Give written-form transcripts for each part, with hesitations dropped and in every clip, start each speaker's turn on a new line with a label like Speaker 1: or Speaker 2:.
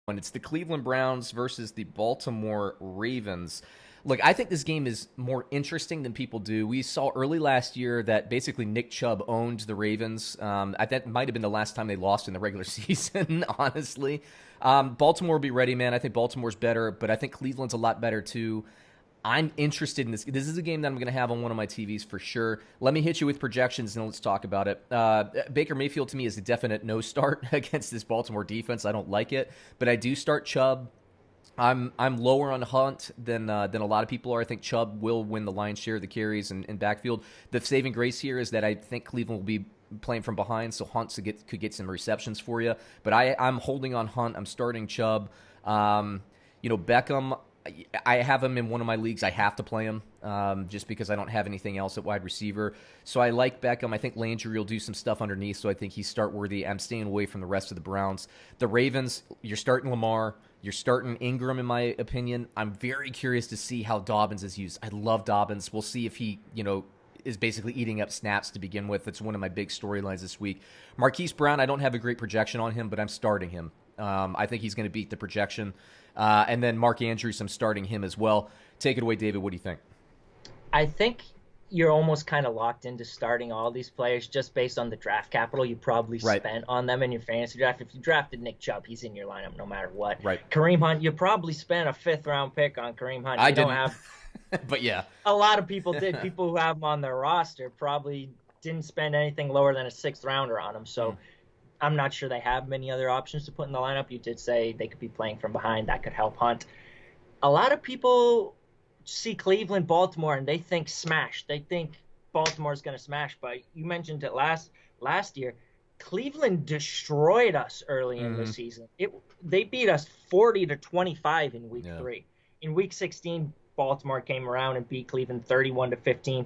Speaker 1: And it's the Cleveland Browns versus the Baltimore Ravens. Look, I think this game is more interesting than people do. We saw early last year that basically Nick Chubb owned the Ravens. That might have been the last time they lost in the regular season, honestly. Baltimore will be ready, man. I think Baltimore's better, but I think Cleveland's a lot better too. I'm interested in this. This is a game that I'm going to have on one of my TVs for sure. Let me hit you with projections and let's talk about it. Baker Mayfield to me is a definite no start against this Baltimore defense. I don't like it, but I do start Chubb. I'm lower on Hunt than a lot of people are. I think Chubb will win the lion's share of the carries and backfield. The saving grace here is that I think Cleveland will be playing from behind, so Hunt could get some receptions for you. But I'm holding on Hunt. I'm starting Chubb. Beckham, I have him in one of my leagues. I have to play him just because I don't have anything else at wide receiver. So I like Beckham. I think Landry will do some stuff underneath, so I think he's start worthy. I'm staying away from the rest of the Browns. The Ravens, you're starting Lamar. You're starting Ingram, in my opinion. I'm very curious to see how Dobbins is used. I love Dobbins. We'll see if he, is basically eating up snaps to begin with. It's one of my big storylines this week. Marquise Brown, I don't have a great projection on him, but I'm starting him. I think he's going to beat the projection. And then Mark Andrews, I'm starting him as well. Take it away, David. What do you think?
Speaker 2: I think you're almost kind of locked into starting all these players just based on the draft capital you probably spent on them in your fantasy draft. If you drafted Nick Chubb, he's in your lineup no matter what.
Speaker 1: Right.
Speaker 2: Kareem Hunt, you probably spent a fifth-round pick on Kareem Hunt.
Speaker 1: I didn't. But yeah.
Speaker 2: A lot of people did. People who have him on their roster probably didn't spend anything lower than a sixth-rounder on him. So I'm not sure they have many other options to put in the lineup. You did say they could be playing from behind. That could help Hunt. A lot of people see Cleveland, Baltimore, and they think smash. They think Baltimore's going to smash. But you mentioned it last year. Cleveland destroyed us early in the season. They beat us 40-25 in week 3. In week 16, Baltimore came around and beat Cleveland 31-15.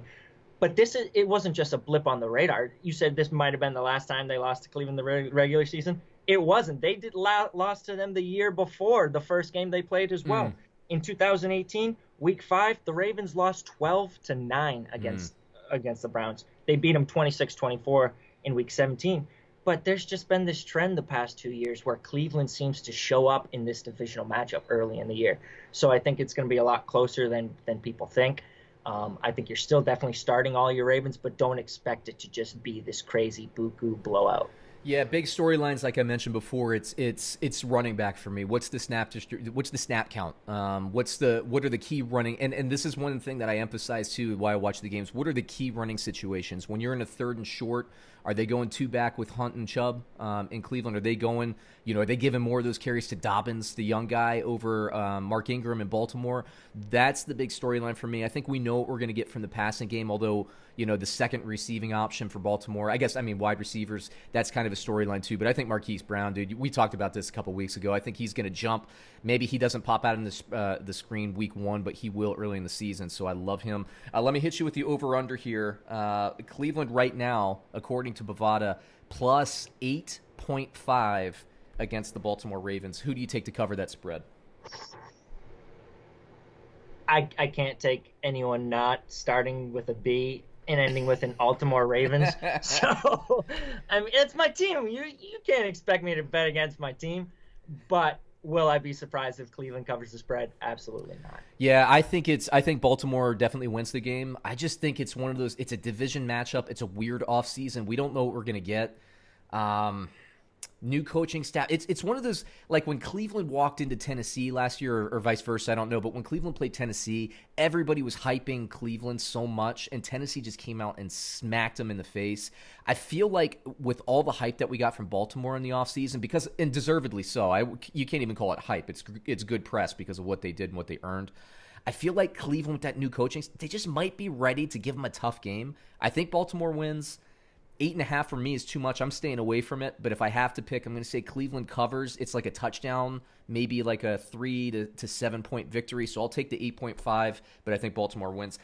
Speaker 2: But it wasn't just a blip on the radar. You said this might have been the last time they lost to Cleveland in the regular season. It wasn't. They lost to them the year before, the first game they played as well. In 2018, week 5, the Ravens lost 12-9 against the Browns. They beat them 26-24 in week 17. But there's just been this trend the past 2 years where Cleveland seems to show up in this divisional matchup early in the year. So I think it's going to be a lot closer than people think. I think you're still definitely starting all your Ravens, but don't expect it to just be this crazy buku blowout.
Speaker 1: Yeah, big storylines like I mentioned before. It's running back for me. What's the snap count? What are the key running? And this is one thing that I emphasize too while I watch the games. What are the key running situations when you're in a third and short? Are they going two back with Hunt and Chubb in Cleveland? Are they going? Are they giving more of those carries to Dobbins, the young guy, over Mark Ingram in Baltimore? That's the big storyline for me. I think we know what we're going to get from the passing game, although the second receiving option for Baltimore, wide receivers, that's kind of a storyline too. But I think Marquise Brown, dude, we talked about this a couple weeks ago. I think he's going to jump. Maybe he doesn't pop out in the screen week 1, but he will early in the season, so I love him. Let me hit you with the over-under here. Cleveland right now, according to Bovada, plus 8.5 against the Baltimore Ravens. Who do you take to cover that spread?
Speaker 2: I can't take anyone not starting with a B and ending with an Baltimore Ravens. So, it's my team. You can't expect me to bet against my team. But will I be surprised if Cleveland covers the spread? Absolutely not.
Speaker 1: Yeah, I think Baltimore definitely wins the game. I just think it's one of those. It's a division matchup. It's a weird offseason. We don't know what we're gonna get. New coaching staff. It's one of those, like when Cleveland walked into Tennessee last year, or vice versa, I don't know. But when Cleveland played Tennessee, everybody was hyping Cleveland so much, and Tennessee just came out and smacked them in the face. I feel like with all the hype that we got from Baltimore in the offseason, and deservedly so, you can't even call it hype. It's good press because of what they did and what they earned. I feel like Cleveland with that new coaching, they just might be ready to give them a tough game. I think Baltimore wins. 8.5 for me is too much. I'm staying away from it. But if I have to pick, I'm going to say Cleveland covers. It's like a touchdown, maybe like a 3 to 7 point victory. So I'll take the 8.5, but I think Baltimore wins.